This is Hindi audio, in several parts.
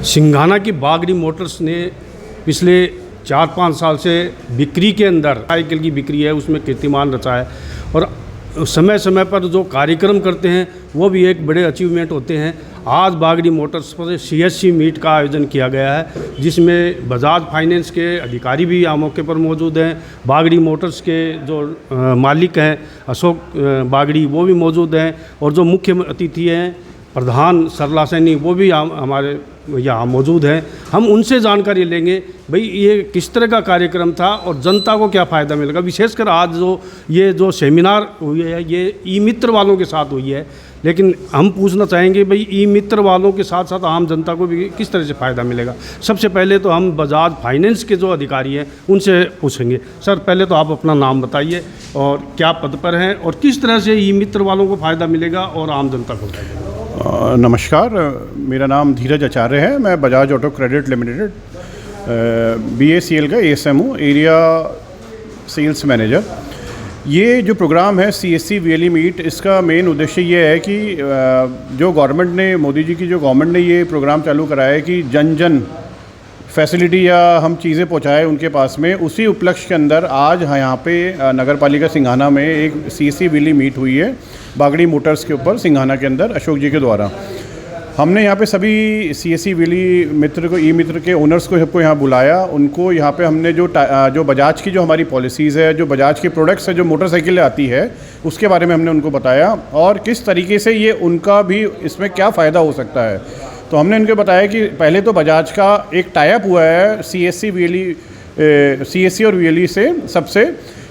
सिंघाना की बागड़ी मोटर्स ने पिछले 4-5 साल से बिक्री के अंदर साइकिल की बिक्री है उसमें कीर्तिमान रचा है और समय समय पर जो कार्यक्रम करते हैं वो भी एक बड़े अचीवमेंट होते हैं। आज बागड़ी मोटर्स पर CSC मीट का आयोजन किया गया है जिसमें बजाज फाइनेंस के अधिकारी भी यहाँ मौके पर मौजूद हैं। बागड़ी मोटर्स के जो मालिक हैं अशोक बागड़ी वो भी मौजूद हैं और जो मुख्य अतिथि हैं प्रधान सरला सैनी वो भी हमारे यहाँ मौजूद हैं। हम उनसे जानकारी लेंगे भाई ये किस तरह का कार्यक्रम था और जनता को क्या फ़ायदा मिलेगा। विशेषकर आज जो सेमिनार हुई है ये ई मित्र वालों के साथ हुई है, लेकिन हम पूछना चाहेंगे भाई ई मित्र वालों के साथ साथ आम जनता को भी किस तरह से फ़ायदा मिलेगा। सबसे पहले तो हम बजाज फाइनेंस के जो अधिकारी हैं उनसे पूछेंगे। सर पहले तो आप अपना नाम बताइए और क्या पद पर हैं और किस तरह से ई मित्र वालों को फ़ायदा मिलेगा और आम जनता को फ़ायदा मिलेगा। नमस्कार, मेरा नाम धीरज आचार्य है। मैं Bajaj auto credit limited BACL का ASM हूँ, एरिया सेल्स मैनेजर। ये जो प्रोग्राम है CSC VLE मीट, इसका मेन उद्देश्य ये है कि जो गवर्नमेंट ने, मोदी जी की जो गवर्नमेंट ने ये प्रोग्राम चालू कराया है कि जन जन फैसिलिटी या हम चीज़ें पहुँचाएँ उनके पास में, उसी उपलक्ष्य के अंदर आज यहाँ पे नगर पालिका सिंघाना में एक CSC VLE मीट हुई है बागड़ी मोटर्स के ऊपर सिंघाना के अंदर अशोक जी के द्वारा। हमने यहाँ पे सभी CSC VLE मित्र को, ई मित्र के ओनर्स को सबको यहाँ बुलाया। उनको यहाँ पे हमने जो बजाज की जो हमारी पॉलिसीज़ है, जो बजाज के प्रोडक्ट्स है, जो मोटरसाइकिल आती है उसके बारे में हमने उनको बताया और किस तरीके से ये उनका भी इसमें क्या फ़ायदा हो सकता है। तो हमने उनको बताया कि पहले तो बजाज का एक टाई अप हुआ है CSC और VLE से सबसे,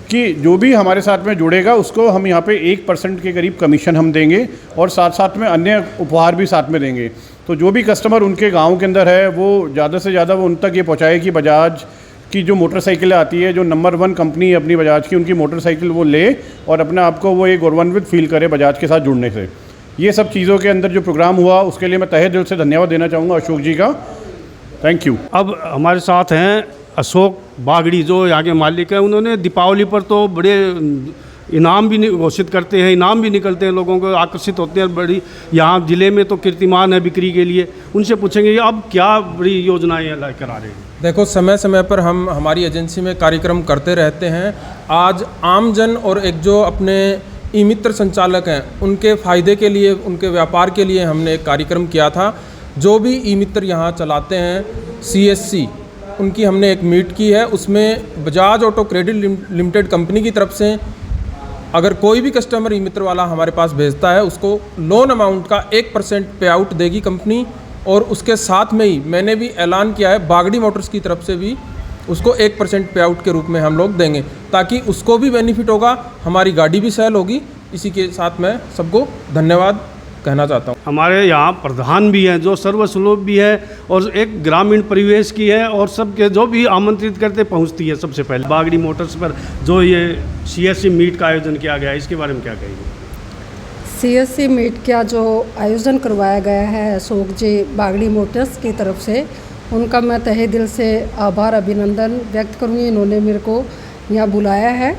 कि जो भी हमारे साथ में जुड़ेगा उसको हम यहाँ पे 1% के करीब कमीशन हम देंगे और साथ साथ में अन्य उपहार भी साथ में देंगे। तो जो भी कस्टमर उनके गांव के अंदर है वो ज़्यादा से ज़्यादा वो उन तक ये पहुँचाए कि बजाज की जो मोटरसाइकिलें आती है, जो नंबर 1 कंपनी है अपनी बजाज की, उनकी मोटरसाइकिल वो ले और अपने आप को वो एक गौरवान्वित फील करे बजाज के साथ जुड़ने से। ये सब चीज़ों के अंदर जो प्रोग्राम हुआ उसके लिए मैं तहे दिल से धन्यवाद देना चाहूँगा अशोक जी का। Thank you. अब हमारे साथ हैं अशोक बागड़ी जो यहाँ के मालिक हैं। उन्होंने दीपावली पर तो बड़े इनाम भी घोषित करते हैं, इनाम भी निकलते हैं, लोगों को आकर्षित होते हैं। बड़ी यहाँ ज़िले में तो कीर्तिमान है बिक्री के लिए। उनसे पूछेंगे अब क्या बड़ी योजनाएँ लेकर आ रहे हैं। देखो, समय समय पर हम हमारी एजेंसी में कार्यक्रम करते रहते हैं। आज आमजन और एक जो अपने ई मित्र संचालक हैं उनके फ़ायदे के लिए, उनके व्यापार के लिए हमने एक कार्यक्रम किया था। जो भी ई मित्र यहाँ चलाते हैं CSC, उनकी हमने एक मीट की है। उसमें Bajaj auto credit limited company की तरफ से अगर कोई भी कस्टमर ई मित्र वाला हमारे पास भेजता है उसको लोन अमाउंट का 1% पे आउट देगी कंपनी। और उसके साथ में ही मैंने भी ऐलान किया है बागड़ी मोटर्स की तरफ से भी उसको 1% पे आउट के रूप में हम लोग देंगे, ताकि उसको भी बेनिफिट होगा, हमारी गाड़ी भी सेल होगी। इसी के साथ मैं सबको धन्यवाद कहना चाहता हूँ। हमारे यहाँ प्रधान भी हैं जो सर्वसुलभ भी है और एक ग्रामीण परिवेश की है और सबके जो भी आमंत्रित करते पहुँचती है। सबसे पहले बागड़ी मोटर्स पर जो ये CSC मीट का आयोजन किया गया है इसके बारे में क्या कहेंगे। CSC मीट का जो आयोजन करवाया गया है अशोक जी बागड़ी मोटर्स की तरफ से, उनका मैं तहे दिल से आभार अभिनंदन व्यक्त करूँगी। इन्होंने मेरे को यहाँ बुलाया है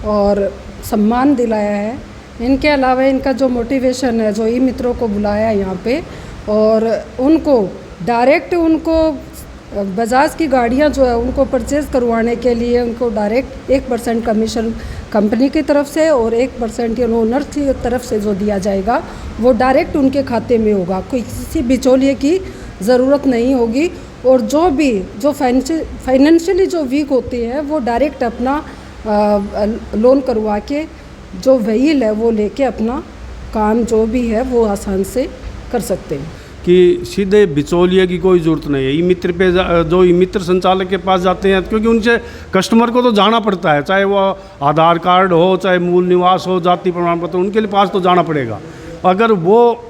और सम्मान दिलाया है। इनके अलावा इनका जो मोटिवेशन है, जो ई मित्रों को बुलाया यहाँ पे और उनको डायरेक्ट उनको बजाज की गाड़ियाँ जो है उनको परचेज़ करवाने के लिए उनको डायरेक्ट 1% कमीशन कंपनी की तरफ से और 1% ओनर की तरफ से जो दिया जाएगा वो डायरेक्ट उनके खाते में होगा। कोई किसी बिचौलिए की ज़रूरत नहीं होगी। और जो फाइनेंशियली जो वीक होते हैं वो डायरेक्ट अपना लोन करवा के जो व्हील है वो लेके अपना काम जो भी है वो आसान से कर सकते हैं कि सीधे बिचौलिए की कोई ज़रूरत नहीं है। ई मित्र पे जो ई मित्र संचालक के पास जाते हैं क्योंकि उनसे कस्टमर को तो जाना पड़ता है, चाहे वो आधार कार्ड हो, चाहे मूल निवास हो, जाति प्रमाण पत्र, उनके लिए पास तो जाना पड़ेगा। अगर वो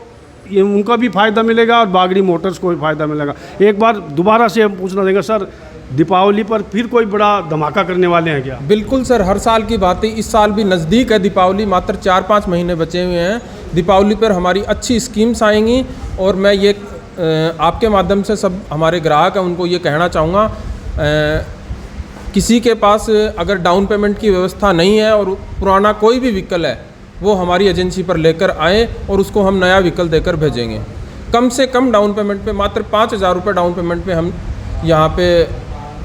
ये उनका भी फ़ायदा मिलेगा और बागड़ी मोटर्स को भी फ़ायदा मिलेगा। एक बार दोबारा से हम पूछना देंगे सर, दीपावली पर फिर कोई बड़ा धमाका करने वाले हैं क्या। बिल्कुल सर, हर साल की बात है। इस साल भी नज़दीक है दीपावली, मात्र 4-5 महीने बचे हुए हैं। दीपावली पर हमारी अच्छी स्कीम्स आएंगी और मैं ये आपके माध्यम से सब हमारे ग्राहक हैं उनको ये कहना चाहूँगा, किसी के पास अगर डाउन पेमेंट की व्यवस्था नहीं है और पुराना कोई भी व्हीकल है वो हमारी एजेंसी पर लेकर आएँ और उसको हम नया व्हीकल देकर भेजेंगे। कम से कम डाउन पेमेंट पे, मात्र 5,000 रुपये डाउन पेमेंट पे हम यहाँ पे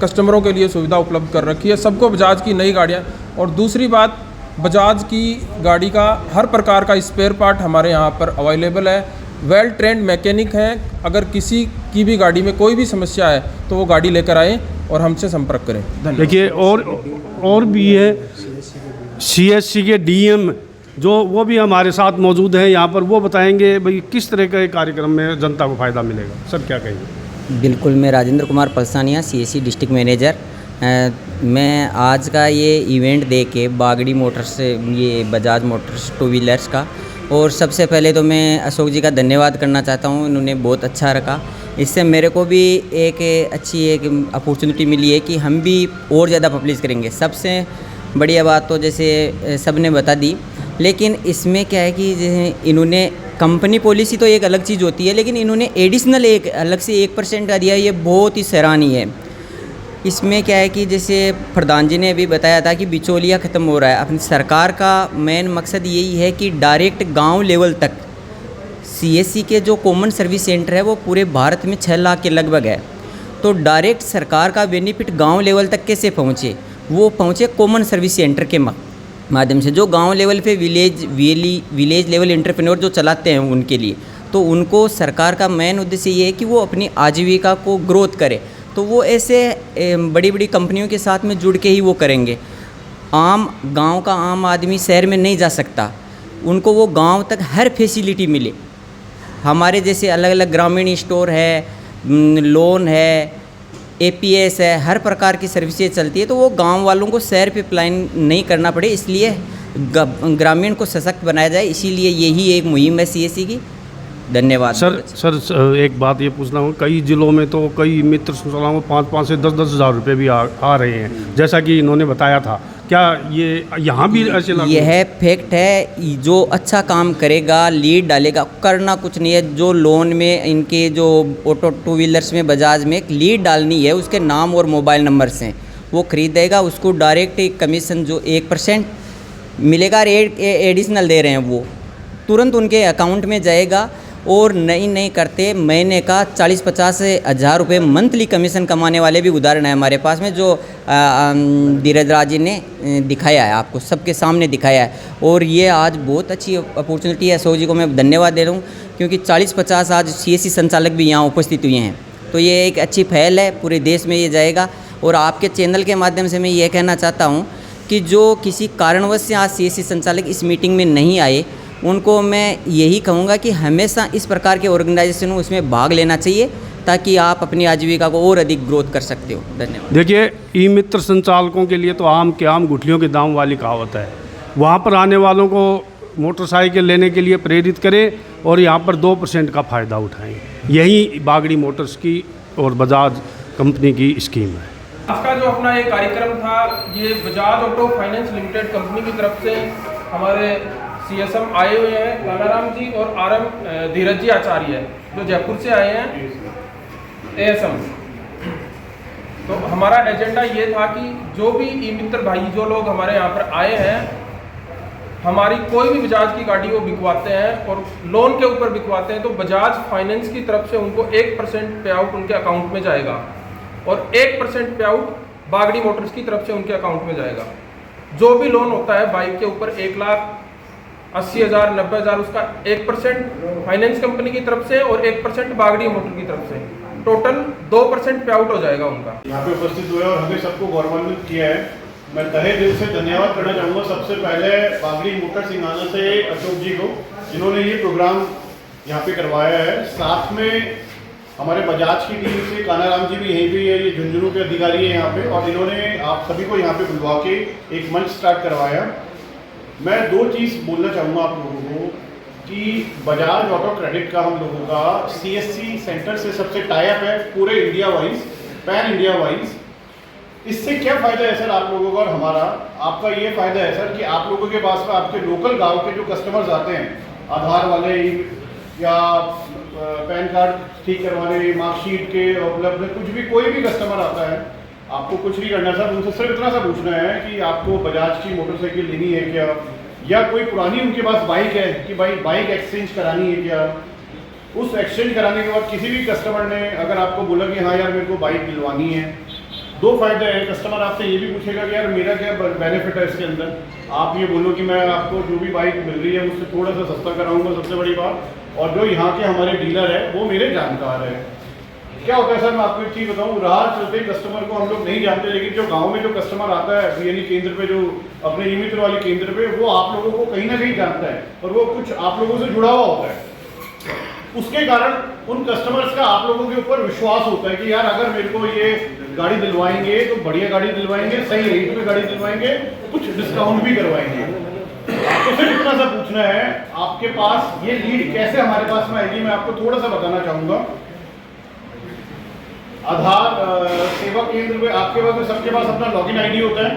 कस्टमरों के लिए सुविधा उपलब्ध कर रखी है सबको, बजाज की नई गाड़ियाँ। और दूसरी बात, बजाज की गाड़ी का हर प्रकार का स्पेयर पार्ट हमारे यहाँ पर अवेलेबल है। वेल ट्रेंड मैकेनिक हैं, अगर किसी की भी गाड़ी में कोई भी समस्या है तो वो गाड़ी लेकर आएँ और हमसे संपर्क करें। धन्यवाद। देखिए और भी है CSC के DM जो वो भी हमारे साथ मौजूद हैं यहाँ पर, वो बताएंगे भाई किस तरह का कार्यक्रम में जनता को फ़ायदा मिलेगा। सर क्या कहेंगे? बिल्कुल, मैं Rajendra Kumar Palsania, CSC district manager. मैं आज का ये इवेंट देख के बागड़ी मोटर्स, ये बजाज मोटर्स टू व्हीलर्स का, और सबसे पहले तो मैं अशोक जी का धन्यवाद करना चाहता हूँ, इन्होंने बहुत अच्छा रखा। इससे मेरे को भी एक अच्छी अपॉर्चुनिटी मिली है कि हम भी और ज़्यादा पब्लिश करेंगे। सबसे बढ़िया बात तो जैसे सब ने बता दी, लेकिन इसमें क्या है कि जैसे इन्होंने कंपनी पॉलिसी तो एक अलग चीज़ होती है, लेकिन इन्होंने एडिशनल एक अलग से 1% का दिया, ये बहुत ही सराहनीय है। इसमें क्या है कि जैसे प्रधान जी ने अभी बताया था कि बिचौलिया ख़त्म हो रहा है। अपनी सरकार का मेन मकसद यही है कि डायरेक्ट गांव लेवल तक CSC के जो कॉमन सर्विस सेंटर है वो पूरे भारत में 6 लाख के लगभग है। तो डायरेक्ट सरकार का बेनिफिट गांव लेवल तक कैसे पहुँचे? वो पहुँचे कॉमन सर्विस सेंटर के माध्यम से, जो गांव लेवल पे विलेज लेवल एंटरप्रेन्योर जो चलाते हैं उनके लिए। तो उनको सरकार का मेन उद्देश्य ये है कि वो अपनी आजीविका को ग्रोथ करे। तो वो ऐसे बड़ी बड़ी कंपनियों के साथ में जुड़ के ही वो करेंगे। गांव का आम आदमी शहर में नहीं जा सकता, उनको वो गांव तक हर फैसिलिटी मिले। हमारे जैसे अलग अलग ग्रामीण स्टोर है, लोन है, APS है, हर प्रकार की सर्विसेज चलती है। तो वो गांव वालों को शहर पे प्लान नहीं करना पड़े, इसलिए ग्रामीण को सशक्त बनाया जाए, इसीलिए यही एक मुहिम है CSC की। धन्यवाद। सर एक बात ये पूछना हूँ, कई ज़िलों में तो कई मित्र संस्थाओं को 5 से 10 हज़ार रुपये भी आ रहे हैं, जैसा कि इन्होंने बताया था। क्या ये यहाँ भी ऐसे लागू? यह फैक्ट है, जो अच्छा काम करेगा, लीड डालेगा, करना कुछ नहीं है। जो लोन में इनके जो ऑटो टू व्हीलर्स में बजाज में एक लीड डालनी है, उसके नाम और मोबाइल नंबर से वो खरीदेगा, उसको डायरेक्ट एक कमीशन जो 1% मिलेगा, एडिशनल दे रहे हैं, वो तुरंत उनके अकाउंट में जाएगा। और नहीं करते महीने का 40-50 हज़ार रुपये मंथली कमीशन कमाने वाले भी उदाहरण है हमारे पास में, जो धीरज राज जी ने दिखाया है, आपको सबके सामने दिखाया है। और ये आज बहुत अच्छी अपॉर्चुनिटी है। अशोक जी को मैं धन्यवाद दे रहा हूँ, क्योंकि 40-50 आज CSC संचालक भी यहाँ उपस्थित हुए हैं। तो ये एक अच्छी पहल है, पूरे देश में ये जाएगा। और आपके चैनल के माध्यम से मैं ये कहना चाहता हूँ कि जो किसी कारणवश से आज CSC संचालक इस मीटिंग में नहीं आए, उनको मैं यही कहूँगा कि हमेशा इस प्रकार के ऑर्गेनाइजेशनों उसमें भाग लेना चाहिए, ताकि आप अपनी आजीविका को और अधिक ग्रोथ कर सकते हो। धन्यवाद। देखिए, ई-मित्र संचालकों के लिए तो आम के आम गुठलियों के दाम वाली कहावत है। वहाँ पर आने वालों को मोटरसाइकिल लेने के लिए प्रेरित करें और यहाँ पर 2% का फ़ायदा उठाएं। यही बागड़ी मोटर्स की और बजाज कंपनी की स्कीम है। आपका जो अपना ये कार्यक्रम था, ये Bajaj auto finance limited company की तरफ से हमारे CSM आए हुए हैं, कानाराम जी और RM धीरज जी आचार्य, जो जयपुर से आए हैं, ASM। तो हमारा एजेंडा ये था कि जो भी ई-मित्र भाई जो लोग हमारे यहाँ पर आए हैं, हमारी कोई भी बजाज की गाड़ी वो बिकवाते हैं और लोन के ऊपर बिकवाते हैं, तो बजाज फाइनेंस की तरफ से उनको 1% पे आउट उनके अकाउंट में जाएगा और 1% पे आउट बागड़ी मोटर्स की तरफ से उनके अकाउंट में जाएगा। जो भी लोन होता है बाइक के ऊपर 1,80,000 90,000, उसका 1% फाइनेंस कंपनी की तरफ से और 1% बागड़ी मोटर की तरफ से, टोटल 2% पे आउट हो जाएगा उनका। यहाँ पे उपस्थित हुए और हमें सबको गौरवान्वित किया है। मैं तहे दिल से धन्यवाद करना चाहूँगा सबसे पहले बागड़ी मोटर सिंघाना से अशोक जी को, जिन्होंने ये प्रोग्राम यहाँ पे करवाया है। साथ में हमारे बजाज की टीम से कानाराम जी भी यहीं पे है, ये झुंझुनू के अधिकारी हैं यहाँ पे, और इन्होंने आप सभी को यहाँ पे बुलवा के एक मंच स्टार्ट करवाया। मैं 2 चीज़ बोलना चाहूँगा आप लोगों को कि बजाज ऑटो क्रेडिट का हम लोगों का CSC सेंटर से सबसे टाइप है पूरे India wise, pan India wise. इससे क्या फ़ायदा है सर आप लोगों का और हमारा? आपका ये फ़ायदा है सर कि आप लोगों के पास में आपके लोकल गांव के जो कस्टमर्स आते हैं, आधार वाले या पैन कार्ड ठीक करवाने, मार्कशीट के उपलब्ध, कुछ भी कोई भी कस्टमर आता है, आपको कुछ नहीं करना सर, उनसे सिर्फ इतना सा पूछना है कि आपको बजाज की मोटरसाइकिल लेनी है क्या, या कोई पुरानी उनके पास बाइक है कि भाई बाइक एक्सचेंज करानी है क्या, उस एक्सचेंज कराने के बाद किसी भी कस्टमर ने अगर आपको बोला कि हाँ यार मेरे को बाइक दिलवानी है, दो फायदे हैं। कस्टमर आपसे ये भी पूछेगा कि यार मेरा क्या बेनिफिट है इसके अंदर। आप ये बोलो कि मैं आपको जो भी बाइक मिल रही है उससे थोड़ा सा सस्ता कराऊंगा, सबसे बड़ी बात। और जो यहाँ के हमारे डीलर है वो मेरे जानकार है। क्या होता है सर, मैं आपको एक चीज़ बताऊँ, राह चलते कस्टमर को हम लोग नहीं जानते, लेकिन जो गांव में जो कस्टमर आता है बीएलई केंद्र पे, जो अपने ई मित्र वाले केंद्र पे, वो आप लोगों को कहीं ना कहीं जानता है और वो कुछ आप लोगों से जुड़ा हुआ होता है। उसके कारण उन कस्टमर्स का आप लोगों के ऊपर विश्वास होता है कि यार अगर मेरे को ये गाड़ी दिलवाएंगे तो बढ़िया गाड़ी दिलवाएंगे, सही रेट में गाड़ी दिलवाएंगे, कुछ डिस्काउंट भी करवाएंगे। तो सिर्फ इतना सा पूछना है, आपके पास ये लीड कैसे हमारे पास में आएगी, मैं आपको थोड़ा सा बताना चाहूँगा। आधार सेवा केंद्र पे आपके पास में सबके पास अपना लॉगिन आईडी होता है,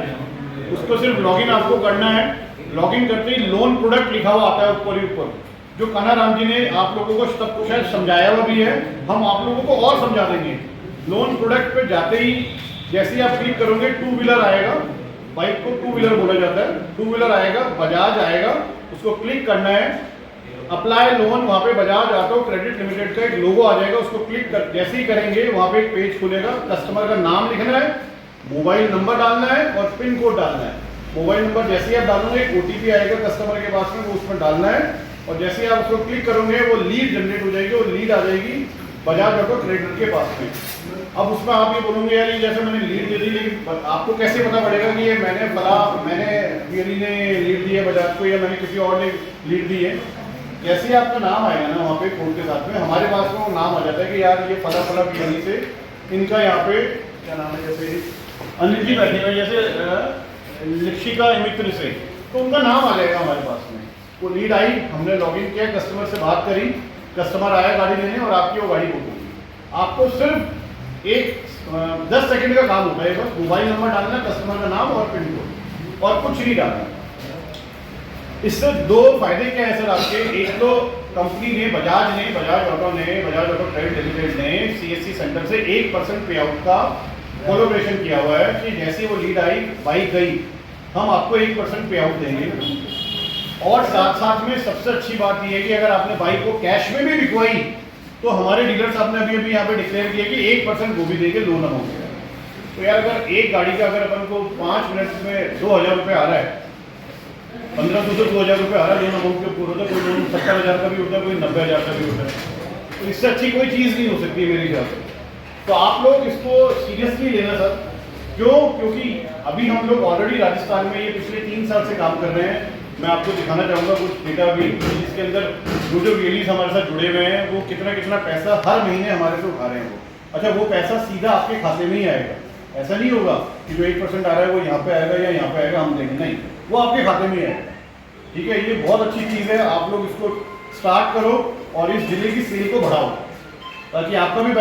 उसको सिर्फ लॉगिन आपको करना है। लॉगिन करते ही लोन प्रोडक्ट लिखा हुआ आता है ऊपर ही ऊपर, जो कान्हाराम जी ने आप लोगों को सब कुछ शायद समझाया हुआ भी है, हम आप लोगों को और समझा देंगे। लोन प्रोडक्ट पे जाते ही जैसे ही आप क्लिक करोगे, टू व्हीलर आएगा, बाइक को टू व्हीलर बोला जाता है, टू व्हीलर आएगा, बजाज आएगा, उसको क्लिक करना है। अप्लाई लोन, वहाँ पे बजाज ऑटो क्रेडिट लिमिटेड का एक लोगो आ जाएगा, उसको क्लिक कर जैसे ही करेंगे वहाँ पे एक पेज खुलेगा। कस्टमर का नाम लिखना है, मोबाइल नंबर डालना है और पिन कोड डालना है। मोबाइल नंबर जैसे ही आप डालोगे एक OTP आएगा कस्टमर के पास में, वो उसमें डालना है और जैसे ही आप उसको क्लिक करोगे वो लीड जनरेट हो जाएगी, वो लीड आ जाएगी बजाज ऑटो क्रेडिट के पास में। अब उसमें आप ये बोलोगे यार ये जैसे मैंने लीड दे दी, लेकिन आपको कैसे पता पड़ेगा कि ये मैंने बीएलई ने लीड दी है बजाज को या मैंने किसी और ने लीड दी है। जैसे ही आपका नाम आएगा ना वहाँ पे कोड के साथ में, हमारे पास में वो नाम आ जाता है कि यार ये फला फला बीएलई से इनका यहाँ पे क्या नाम है, जैसे अनिल जी बैठे हुए, जैसे लिक्षिका मित्र से, तो उनका नाम आ जाएगा हमारे पास में। वो लीड आई, हमने लॉगिन किया, कस्टमर से बात करी, कस्टमर आया गाड़ी लेने और आपकी वो गाड़ी बुक होगी। आपको सिर्फ एक 10 सेकंड का काम होता है, बस मोबाइल नंबर डालना, कस्टमर का नाम और पिन कोड, और कुछ नहीं डालना। इससे दो फायदे क्या है सर आपके, एक तो कंपनी ने बजाज ऑटो क्रेडिट लिमिटेड ने CSC सेंटर से 1% पे आउट का कोलैबोरेशन किया हुआ है कि जैसे वो लीड आई, बाइक गई, हम आपको 1% पे आउट देंगे। और साथ साथ में सबसे अच्छी बात यह है कि अगर आपने बाइक को कैश में भी बिकवाई तो हमारे डीलर साहब ने अभी यहाँ पे डिक्लेयर किया कि 1% वो भी देंगे लोन अमाउंट। तो यार अगर एक गाड़ी का अगर अपन को 5 मिनट में 2000 रुपये आ रहा है, 1500 से 2000 रुपये आ रहा है लोन अमाउंट के ऊपर होता है, कोई लोन 70,000 का भी होता है, कोई 90,000 का भी होता है। तो इससे अच्छी कोई चीज़ नहीं हो सकती है मेरे हिसाब से। तो आप लोग इसको सीरियसली लेना सर। क्यों? क्योंकि अभी हम लोग ऑलरेडी राजस्थान में ये पिछले 3 साल से काम कर रहे हैं। मैं आपको दिखाना चाहूँगा कुछ डेटा भी, जिसके अंदर जो बीएलईज हमारे साथ जुड़े हुए हैं वो कितना पैसा हर महीने हमारे से उठा रहे हैं वो। अच्छा, वो पैसा सीधा आपके खाते में ही आएगा, ऐसा नहीं होगा कि जो 1% आ रहा है वो यहाँ पे आएगा या यहाँ पे आएगा हम देंगे, नहीं, वो आपके खाते में ही आएगा। ठीक है, ये बहुत अच्छी चीज़ है। आप लोग इसको स्टार्ट करो और इस जिले की सेल को बढ़ाओ ताकि आपका भी